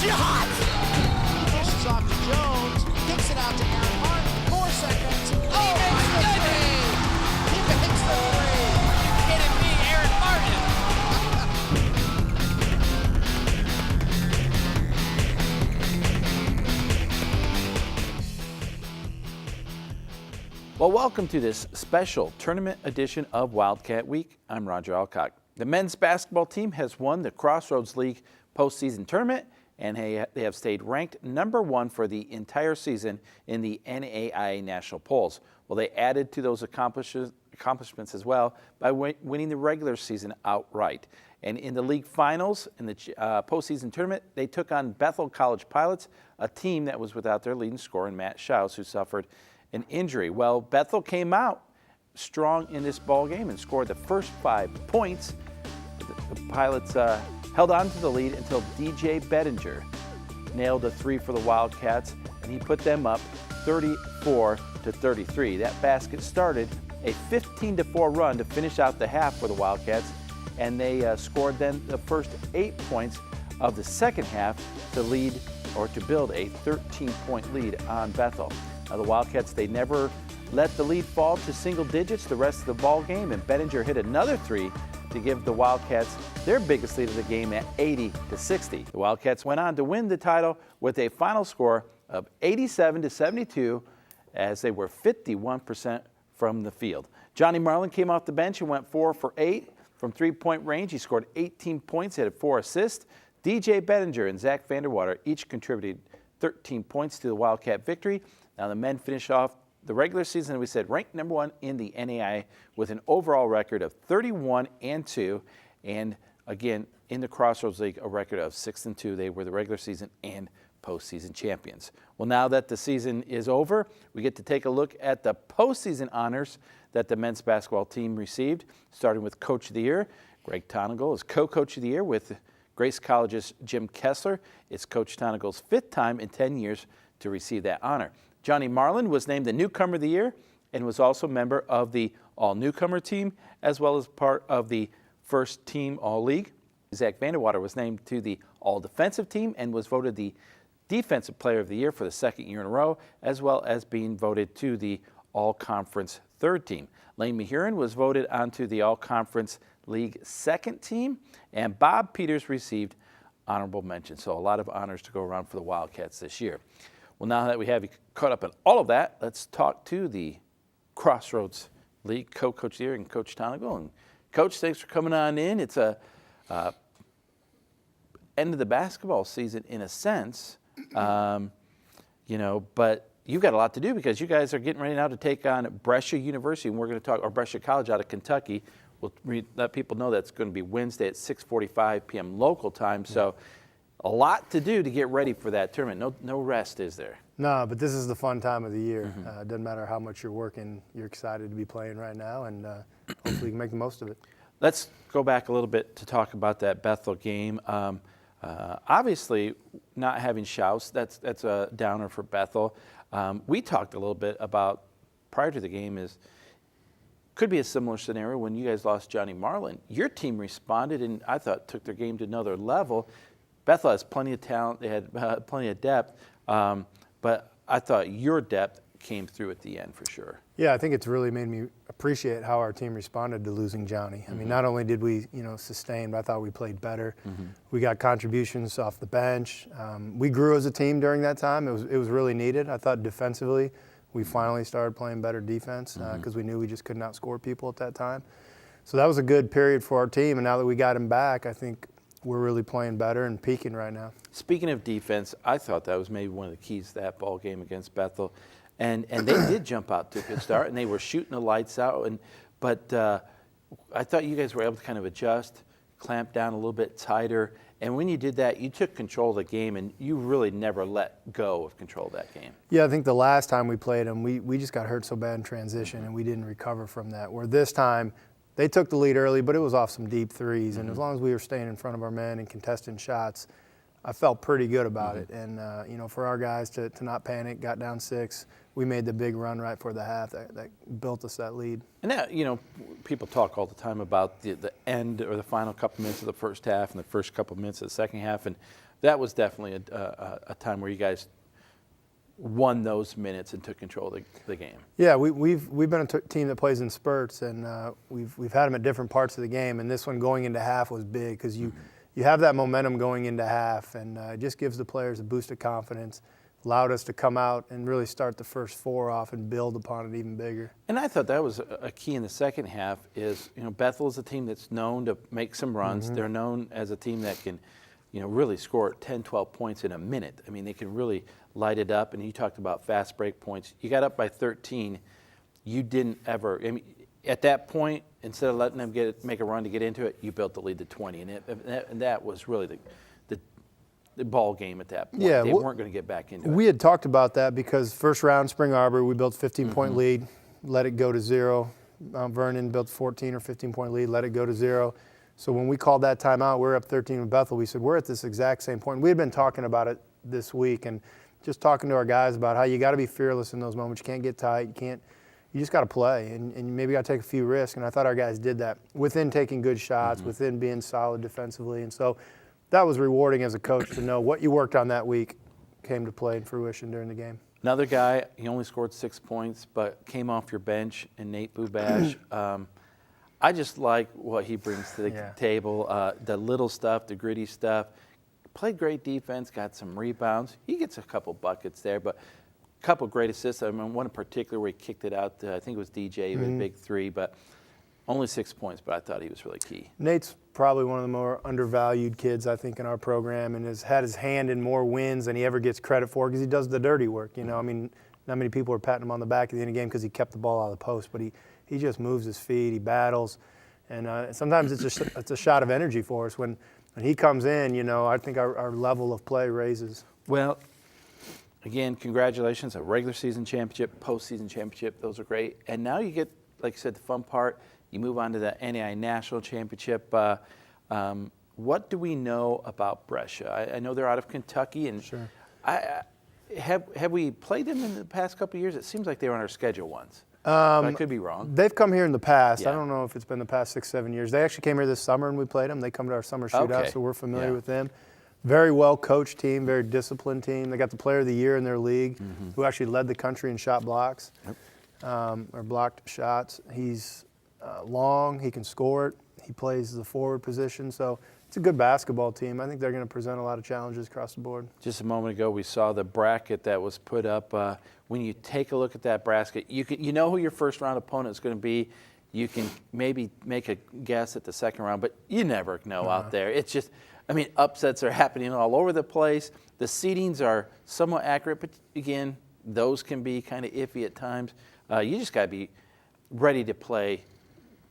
shot! Pushes off to Jones, kicks it out to Aaron Hart, 4 seconds. Oh my goodness! He makes the three. You kidding me, Aaron Martin? Well, welcome to this special tournament edition of Wildcat Week. I'm Roger Alcock. The men's basketball team has won the Crossroads League postseason tournament, and they have stayed ranked #1 for the entire season in the NAIA national polls. Well, they added to those accomplishments as well by winning the regular season outright. And in the league finals, in the postseason tournament, they took on Bethel College Pilots, a team that was without their leading scorer, Matt Schaus, who suffered an injury. Well, Bethel came out strong in this ball game and scored the first 5 points. The Pilots held on to the lead until DJ Bettinger nailed a 3 for the Wildcats, and he put them up 34-33. That basket started a 15-4 run to finish out the half for the Wildcats, and they scored then the first 8 points of the second half to lead or to build a 13-point lead on Bethel. Now, the Wildcats, they never let the lead fall to single digits the rest of the ball game, and Bettinger hit another 3 to give the Wildcats their biggest lead of the game at 80-60. The Wildcats went on to win the title with a final score of 87-72 as they were 51% from the field. Johnny Marlin came off the bench and went 4 for 8 from three-point range. He scored 18 points, had 4 assists. DJ Bettinger and Zach Vanderwater each contributed 13 points to the Wildcat victory. Now the men finish off the regular season, we said, ranked #1 in the NAIA with an overall record of 31-2, and again in the Crossroads League a record of 6-2. They were the regular season and postseason champions. Well, now that the season is over, we get to take a look at the postseason honors that the men's basketball team received, starting with Coach of the Year. Greg Tonic is Co-Coach of the Year with Grace College's Jim Kessler. It's Coach Tonic's 5th time in 10 years to receive that honor. Johnny Marlin was named the Newcomer of the Year and was also a member of the All-Newcomer team as well as part of the First Team All-League. Zach Vanderwater was named to the All-Defensive team and was voted the Defensive Player of the Year for the 2nd year in a row, as well as being voted to the All-Conference 3rd team. Lane Mahurin was voted onto the All-Conference League 2nd team, and Bob Peters received honorable mention. So a lot of honors to go around for the Wildcats this year. Well, now that we have you caught up on all of that, let's talk to the Crossroads League Co-Coach of the Year and Coach Tonic. And Coach, thanks for coming on in. It's a end of the basketball season in a sense, but you've got a lot to do because you guys are getting ready now to take on Brescia University, and we're going to talk, or Brescia College out of Kentucky. We'll let people know that's going to be Wednesday at 6:45 p.m. local time. So a lot to do to get ready for that tournament. No rest, is there? No, but this is the fun time of the year. It doesn't matter how much you're working. You're excited to be playing right now, and hopefully you can make the most of it. Let's go back a little bit to talk about that Bethel game. Obviously, not having Schaus, that's a downer for Bethel. We talked a little bit about, prior to the game, could be a similar scenario when you guys lost Johnny Marlin. Your team responded and I thought took their game to another level. Bethel has plenty of talent. They had plenty of depth, but I thought your depth came through at the end for sure. Yeah, I think it's really made me appreciate how our team responded to losing Johnny. I mean, not only did we, sustain, but I thought we played better. We got contributions off the bench. We grew as a team during that time. It was really needed. I thought defensively, we finally started playing better defense because we knew we just couldn't outscore people at that time. So that was a good period for our team, and now that we got him back, I think we're really playing better and peaking right now. Speaking of defense, I thought that was maybe one of the keys to that ball game against Bethel. And they did jump out to a good start, and they were shooting the lights out. But I thought you guys were able to kind of adjust, clamp down a little bit tighter. And when you did that, you took control of the game, and you really never let go of control of that game. Yeah, I think the last time we played them, we just got hurt so bad in transition, and we didn't recover from that. Where this time, they took the lead early, but it was off some deep threes. And as long as we were staying in front of our men and contesting shots, I felt pretty good about it. And, for our guys to not panic, got down 6, we made the big run right for the half that built us that lead. And that, people talk all the time about the end or the final couple minutes of the first half and the first couple minutes of the second half. And that was definitely a time where you guys won those minutes and took control of the game. Yeah, we've been a team that plays in spurts, and we've had them at different parts of the game. And this one going into half was big because you have that momentum going into half, and it just gives the players a boost of confidence. Allowed us to come out and really start the first 4 off and build upon it even bigger. And I thought that was a key in the second half is, Bethel is a team that's known to make some runs. They're known as a team that can, really score 10, 12 points in a minute. I mean, they can really light it up. And you talked about fast break points. You got up by 13. You didn't ever, at that point, instead of letting them make a run to get into it, you built the lead to 20. And that was really the ball game at that point. Yeah, they weren't going to get back into it. We had talked about that because first round, Spring Arbor, we built 15-point lead, let it go to 0. Vernon built 14 or 15-point lead, let it go to 0. So when we called that timeout, we're up 13 with Bethel. We said, we're at this exact same point. We had been talking about it this week and just talking to our guys about how you got to be fearless in those moments. You can't get tight. You just got to play, and you maybe got to take a few risks. And I thought our guys did that within taking good shots, within being solid defensively. And so that was rewarding as a coach to know what you worked on that week came to play in fruition during the game. Another guy, he only scored 6 points, but came off your bench, and Nate Bubash. I just like what he brings to the table, the little stuff, the gritty stuff. Played great defense, got some rebounds. He gets a couple buckets there, but a couple great assists. I mean, one in particular where he kicked it out to, I think it was DJ, with a big 3, but only 6 points, but I thought he was really key. Nate's probably one of the more undervalued kids, I think, in our program, and has had his hand in more wins than he ever gets credit for because he does the dirty work. I mean, not many people are patting him on the back at the end of the game because he kept the ball out of the post, but he just moves his feet, he battles, and sometimes it's a shot of energy for us. When he comes in, I think our level of play raises. Well, again, congratulations, a regular season championship, postseason championship, those are great. And now you get, like you said, the fun part. You move on to the NAI National Championship. What do we know about Brescia? I know they're out of Kentucky, and sure. Have we played them in the past couple of years? It seems like they were on our schedule once. But I could be wrong. They've come here in the past. Yeah. I don't know if it's been the past 6, 7 years. They actually came here this summer and we played them. They come to our summer shootout, so we're familiar with them. Very well coached team, very disciplined team. They got the Player of the Year in their league, who actually led the country in shot blocks, or blocked shots. He's long, he can score it. He plays the forward position, so it's a good basketball team. I think they're going to present a lot of challenges across the board. Just a moment ago, we saw the bracket that was put up. When you take a look at that bracket, you know who your first round opponent is going to be. You can maybe make a guess at the second round, but you never know out there. It's just, upsets are happening all over the place. The seedings are somewhat accurate, but again, those can be kind of iffy at times. You just got to be ready to play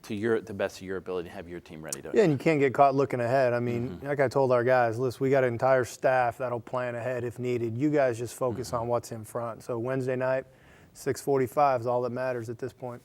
to the best of your ability and have your team ready to. Yeah, and you can't get caught looking ahead. Like I told our guys, listen, we got an entire staff that'll plan ahead if needed. You guys just focus on what's in front. So Wednesday night, 6:45 is all that matters at this point.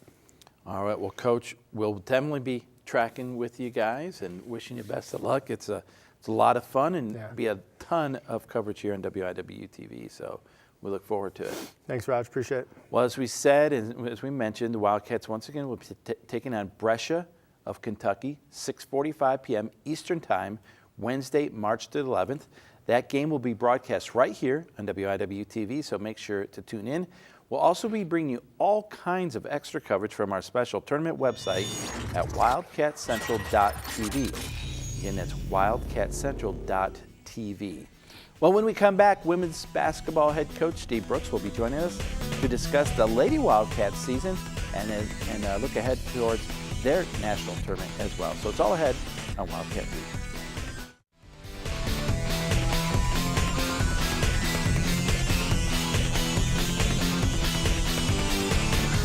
All right, well, Coach, we'll definitely be tracking with you guys and wishing you best of luck. It's a lot of fun and be a ton of coverage here on WIW-TV, so we look forward to it. Thanks, Raj. Appreciate it. Well, as we said, and as we mentioned, the Wildcats once again will be taking on Brescia of Kentucky, 6:45 p.m. Eastern Time, Wednesday, March the 11th. That game will be broadcast right here on WIW-TV, so make sure to tune in. We'll also be bringing you all kinds of extra coverage from our special tournament website at wildcatcentral.tv. Again, that's wildcatcentral.tv. Well, when we come back, women's basketball head coach Steve Brooks will be joining us to discuss the Lady Wildcats season and look ahead towards their national tournament as well. So it's all ahead on Wildcat Week.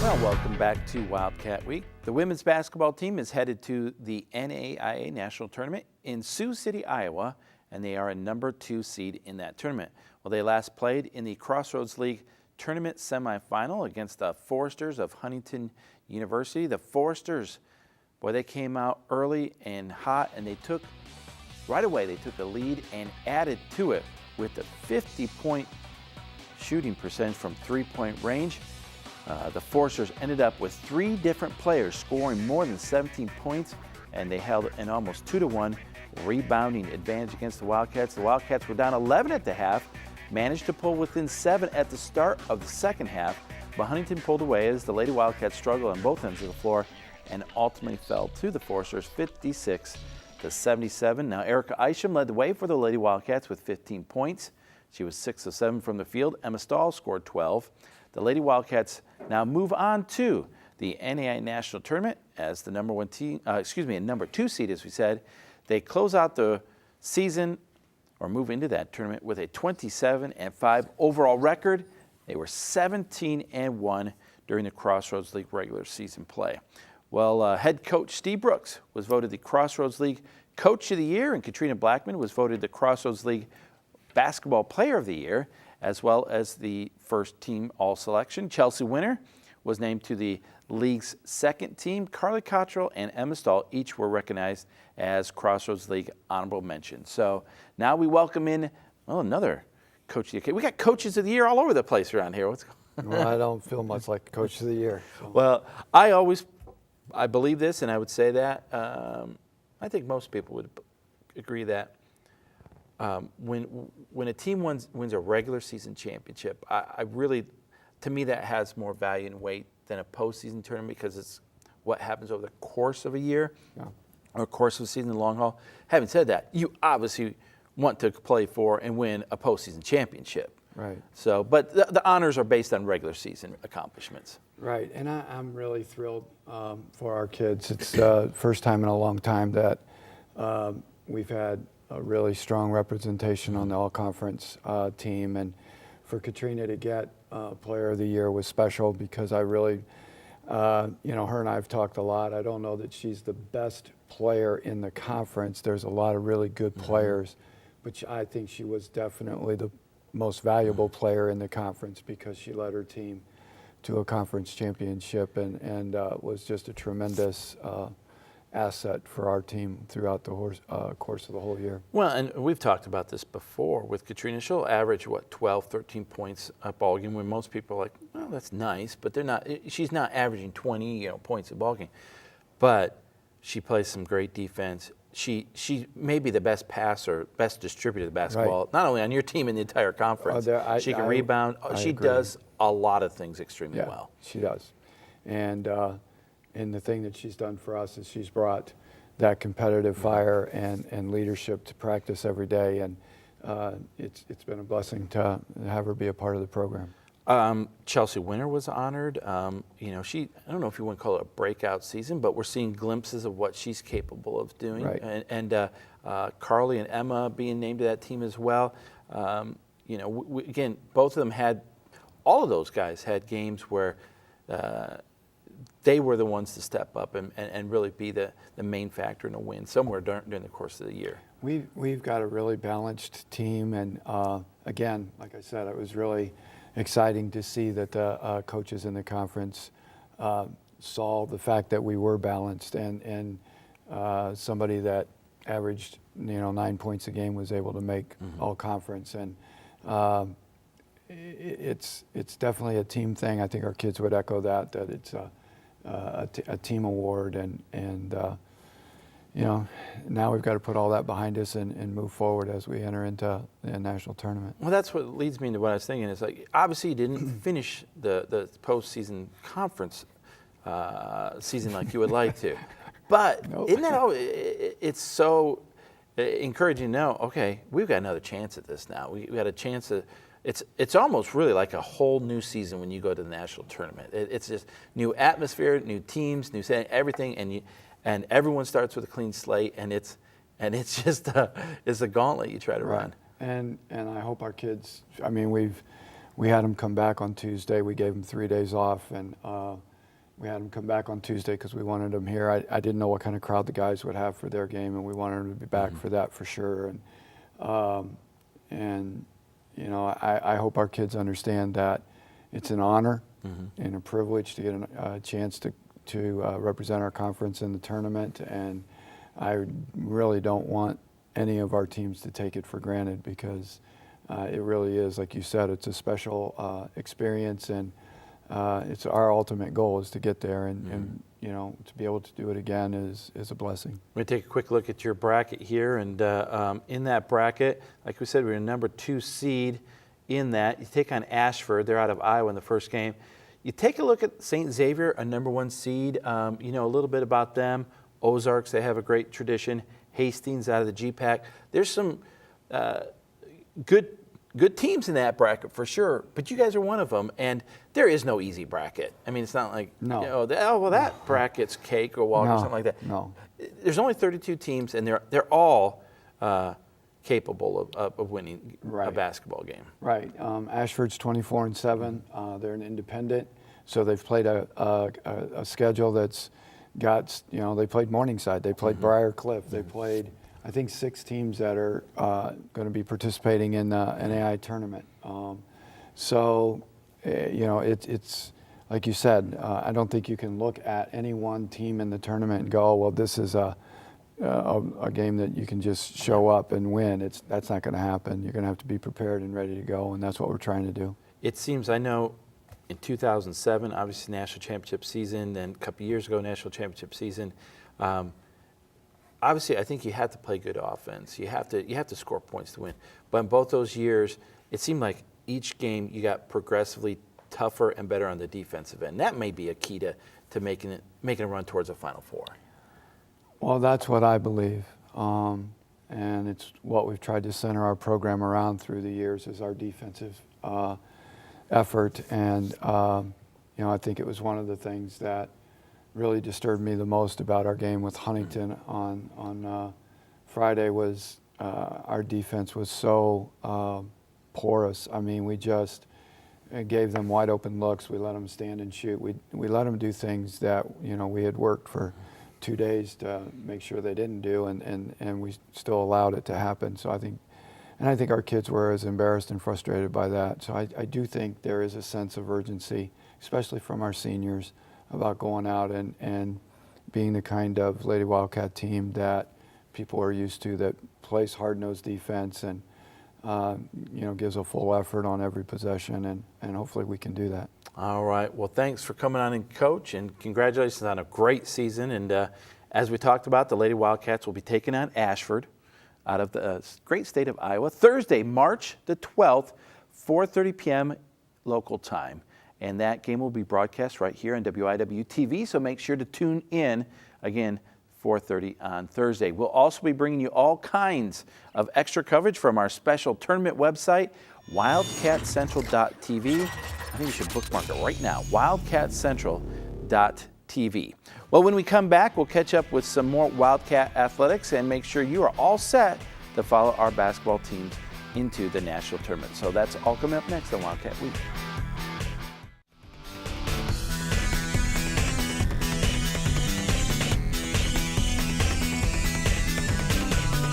Well, welcome back to Wildcat Week. The women's basketball team is headed to the NAIA National Tournament in Sioux City, Iowa, and they are a number 2 seed in that tournament. Well, they last played in the Crossroads League tournament semifinal against the Foresters of Huntington University. The Foresters, boy, they came out early and hot, and they took right away they took a lead and added to it with a 50-point shooting percentage from three-point range. The Forcers ended up with 3 different players scoring more than 17 points, and they held an almost 2-1 rebounding advantage against the Wildcats. The Wildcats were down 11 at the half, managed to pull within 7 at the start of the second half, but Huntington pulled away as the Lady Wildcats struggled on both ends of the floor and ultimately fell to the Forcers 56-77. Now Erica Isham led the way for the Lady Wildcats with 15 points. She was 6 of 7 from the field. Emma Stahl scored 12. The Lady Wildcats now move on to the NAIA National Tournament as the number 2 seed, as we said. They close out the season or move into that tournament with a 27-5 overall record. They were 17-1 during the Crossroads League regular season play. Well, head coach Steve Brooks was voted the Crossroads League Coach of the Year, and Katrina Blackman was voted the Crossroads League Basketball Player of the Year, as well as the first team all-selection. Chelsea Winter was named to the league's second team. Carly Cottrell and Emma Stahl each were recognized as Crossroads League honorable mentions. So now we welcome in, well, another Coach of the Year. We got Coaches of the Year all over the place around here. What's going on? Well, I don't feel much like Coach of the Year. So. Well, I believe this, and I would say that I think most people would agree that when a team wins a regular season championship, I really, to me, that has more value and weight than a postseason tournament because it's what happens over the course of a year or course of a season, the long haul. Having said that, you obviously want to play for and win a postseason championship. Right. So, but the honors are based on regular season accomplishments. Right, and I'm really thrilled for our kids. It's the first time in a long time that we've had a really strong representation on the all-conference team, and for Katrina to get Player of the Year was special because I really, her and I have talked a lot. I don't know that she's the best player in the conference. There's a lot of really good players, but I think she was definitely the most valuable player in the conference because she led her team to a conference championship and was just a tremendous asset for our team throughout the course of the whole year. Well, and we've talked about this before with Katrina. She'll average, 12, 13 points a ball game when most people are like, well, that's nice, but they're not. She's not averaging 20 points a ball game. But she plays some great defense. She may be the best passer, best distributor of basketball, right. Not only on your team in the entire conference. She can rebound. She agree. Does a lot of things extremely well. She does. And the thing that she's done for us is she's brought that competitive fire and leadership to practice every day, and it's been a blessing to have her be a part of the program. Chelsea Winter was honored. I don't know if you want to call it a breakout season, but we're seeing glimpses of what she's capable of doing. Right. And Carly and Emma being named to that team as well. Again, both of them all of those guys had games where they were the ones to step up and really be the main factor in a win somewhere during the course of the year. We've got a really balanced team, and again, like I said, it was really exciting to see that the coaches in the conference saw the fact that we were balanced, and somebody that averaged 9 points a game was able to make all conference, and it's definitely a team thing. I think our kids would echo that it's a team award, and now we've got to put all that behind us and move forward as we enter into the national tournament. Well, that's what leads me into what I was thinking. Is like obviously you didn't finish the postseason conference season like you would like to, but Nope. Isn't that it's so encouraging to know? Okay, we've got another chance at this now. We got a chance to. It's almost really like a whole new season when you go to the national tournament. It's just new atmosphere, new teams, new setting, everything, and everyone starts with a clean slate, and it's just it's a gauntlet you try to run. And I hope our kids. I mean, we had them come back on Tuesday. We gave them 3 days off, and we had them come back on Tuesday because we wanted them here. I didn't know what kind of crowd the guys would have for their game, and we wanted them to be back for that for sure. And I hope our kids understand that it's an honor and a privilege to get a chance to represent our conference in the tournament, and I really don't want any of our teams to take it for granted, because it really is, like you said, it's a special experience, and it's our ultimate goal is to get there, and you know, to be able to do it again is a blessing. We're going to take a quick look at your bracket here, and in that bracket, like we said, we're a number 2 seed in that. You take on Ashford. They're out of Iowa in the first game. You take a look at St. Xavier, a number 1 seed. You know a little bit about them. Ozarks, they have a great tradition. Hastings out of the GPAC. There's some good teams in that bracket for sure, but you guys are one of them, and there is no easy bracket. I mean, it's not like, No. you know, that bracket's cake or water or something like that. No. There's only 32 teams, and they're all capable of winning a basketball game. Right. Ashford's 24-7. They're an independent, so they've played a schedule that's got, you know, they played Morningside, they played Briar Cliff, they played, I think, 6 teams that are going to be participating in the NAI tournament. So, you know, it's like you said, I don't think you can look at any one team in the tournament and go, well, this is a game that you can just show up and win. That's not going to happen. You're going to have to be prepared and ready to go, and that's what we're trying to do. It seems, I know, in 2007, obviously national championship season, then a couple years ago, national championship season. Obviously, I think you have to play good offense. You have to score points to win. But in both those years, it seemed like each game you got progressively tougher and better on the defensive end. That may be a key to making a run towards a Final Four. Well, that's what I believe, and it's what we've tried to center our program around through the years is our defensive effort. And you know, I think it was one of the things that really disturbed me the most about our game with Huntington on Friday was our defense was so porous. I mean, we just gave them wide open looks. We let them stand and shoot. We let them do things that, you know, we had worked for 2 days to make sure they didn't do, and we still allowed it to happen. So I think our kids were as embarrassed and frustrated by that. So I do think there is a sense of urgency, especially from our seniors, about going out and being the kind of Lady Wildcat team that people are used to, that plays hard-nosed defense and you know, gives a full effort on every possession, and hopefully we can do that. All right. Well, thanks for coming on and coach, and congratulations on a great season. And as we talked about, the Lady Wildcats will be taking on Ashford out of the great state of Iowa Thursday, March the 12th, 4:30 p.m. local time. And that game will be broadcast right here on WIW-TV, so make sure to tune in, again, 4:30 on Thursday. We'll also be bringing you all kinds of extra coverage from our special tournament website, wildcatcentral.tv. I think you should bookmark it right now, wildcatcentral.tv. Well, when we come back, we'll catch up with some more Wildcat athletics and make sure you are all set to follow our basketball teams into the national tournament. So that's all coming up next on Wildcat Week.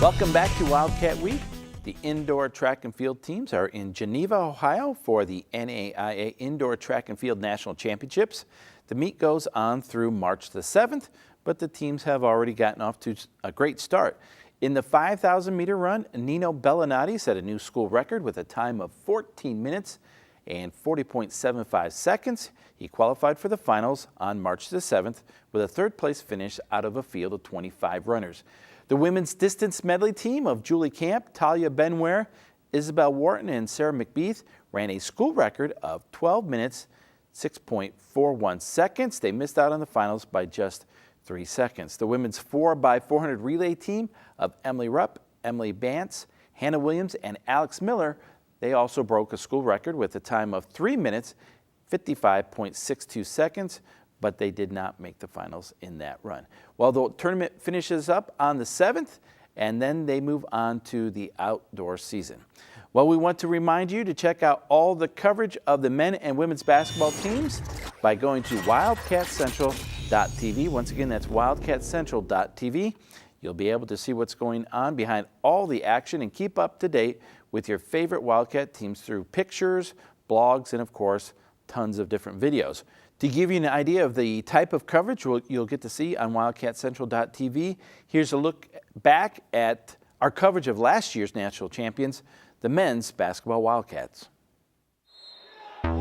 Welcome back to Wildcat Week. The indoor track and field teams are in Geneva, Ohio for the NAIA Indoor Track and Field National Championships. The meet goes on through March the 7th, but the teams have already gotten off to a great start. In the 5,000-meter run, Nino Bellinati set a new school record with a time of 14 minutes and 40.75 seconds. He qualified for the finals on March the 7th with a third-place finish out of a field of 25 runners. The women's distance medley team of Julie Camp, Talia Benware, Isabel Wharton, and Sarah McBeath ran a school record of 12 minutes, 6.41 seconds. They missed out on the finals by just 3 seconds. The women's 4x400 relay team of Emily Rupp, Emily Bantz, Hannah Williams, and Alex Miller, they also broke a school record with a time of 3 minutes, 55.62 seconds, but they did not make the finals in that run. Well, the tournament finishes up on the 7th, and then they move on to the outdoor season. Well, we want to remind you to check out all the coverage of the men and women's basketball teams by going to wildcatcentral.tv. Once again, that's wildcatcentral.tv. You'll be able to see what's going on behind all the action and keep up to date with your favorite Wildcat teams through pictures, blogs, and of course, tons of different videos. To give you an idea of the type of coverage you'll get to see on wildcatcentral.tv, here's a look back at our coverage of last year's national champions, the men's basketball Wildcats. We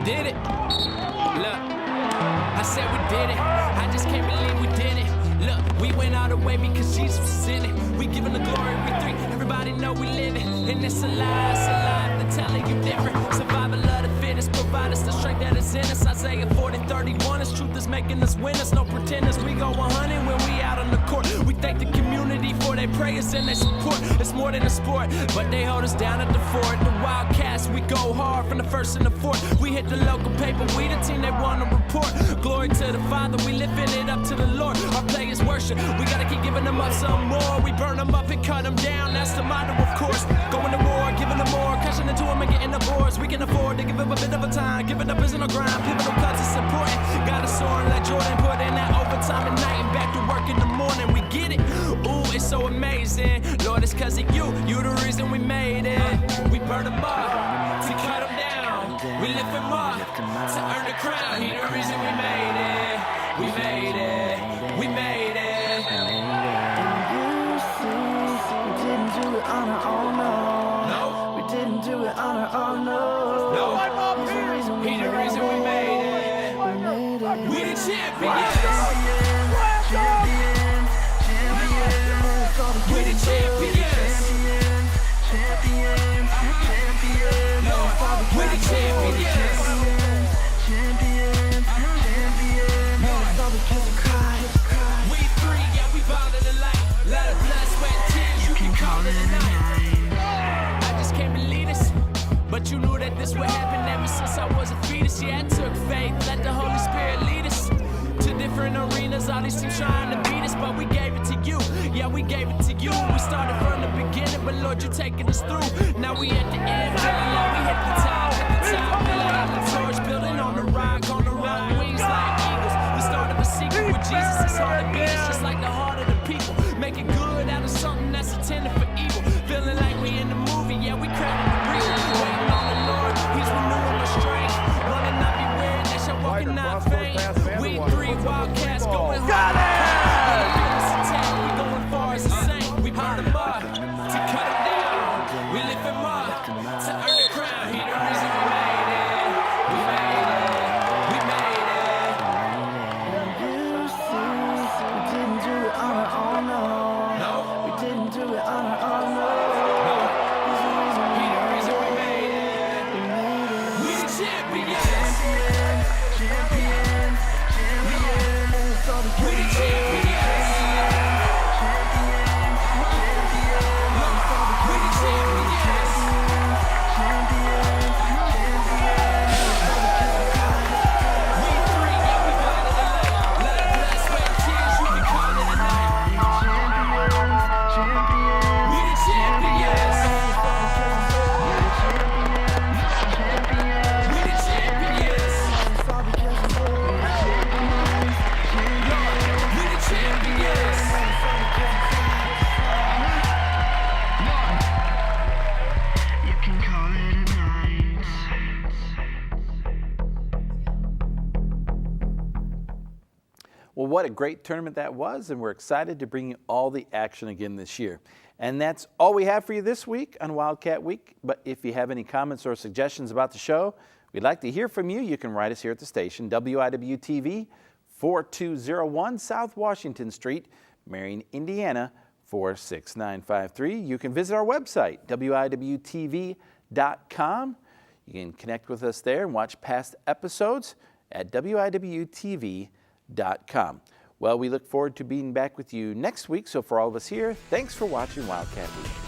did it. Look, I said we did it. I just can't believe we did it. Look, we went all the way because Jesus was in it. We giving the glory, we three. Everybody know we live it. And it's a lie to telling you different. Survival of the fittest, provide us the strength that is in us. Isaiah 40:31, His truth is making us winners. No pretenders, we go 100 when we out on the court. We thank the community for their prayers and their support. It's more than a sport, but they hold us down at the fort. The Wildcats, we go hard from the first and the fourth. We hit the local paper, we the team they want to report. Glory to the Father, we lifting it up to the Lord. Our players worship, we gotta keep giving them up some more. We burn them up and cut them down, that's the motto of course. Going to war, giving them more, crashing into them and getting the boards. We can afford to give them a bit of a time, giving up isn't a grind. Pivotal cuts is important, gotta soar and let Jordan put in that overtime at night and back to work in the morning. We get it, ooh, it's so amazing. Lord, it's cause of you the reason we made it. We burn them up, to cut them down. We lift them up, to earn the crown. He the reason we made it. We made it, we made it. We didn't do it on our own, no. We didn't do it on our own, no. He's the reason we made it. We the champions. We the champions. We the champions. We free, yeah, we bound to the light. Let it blood, sweat, tears, you can call it a night. I just can't believe this, but you knew that this would happen ever since I was a fetus. Yeah, I took faith, let the Holy Spirit lead us to different arenas. All these teams trying to beat us, but we gave it to you. Yeah, we gave it to you. We started from the beginning, but Lord, you taking us through. Now we at the end, feeling like we hit the top. We light the torch, building on the rock, wings like eagles. The start of a secret with Jesus, it's hard to beat us, just like the heart of the people. Making good out of something that's intended for evil. Feeling like we in the movie, yeah, we crowded the breach. Waiting on the Lord, He's renewing my strength. Wanna not be weird, they shall walk and not faint. We three Wildcats going hard. We going far as a saint. We burn them up, to cut them down. We lift them up, to earn the crown. He the reason we made it. We made it, we made it. We didn't do it on our own, no. We didn't do it on our own, no. He's the reason we made it. We the champions. We the champions. Well, what a great tournament that was, and we're excited to bring you all the action again this year. And that's all we have for you this week on Wildcat Week. But if you have any comments or suggestions about the show, we'd like to hear from you. You can write us here at the station, WIW-TV, 4201 South Washington Street, Marion, Indiana, 46953. You can visit our website, WIWTV.com. You can connect with us there and watch past episodes at WIWTV.com. Well, we look forward to being back with you next week. So for all of us here, thanks for watching Wildcat Week.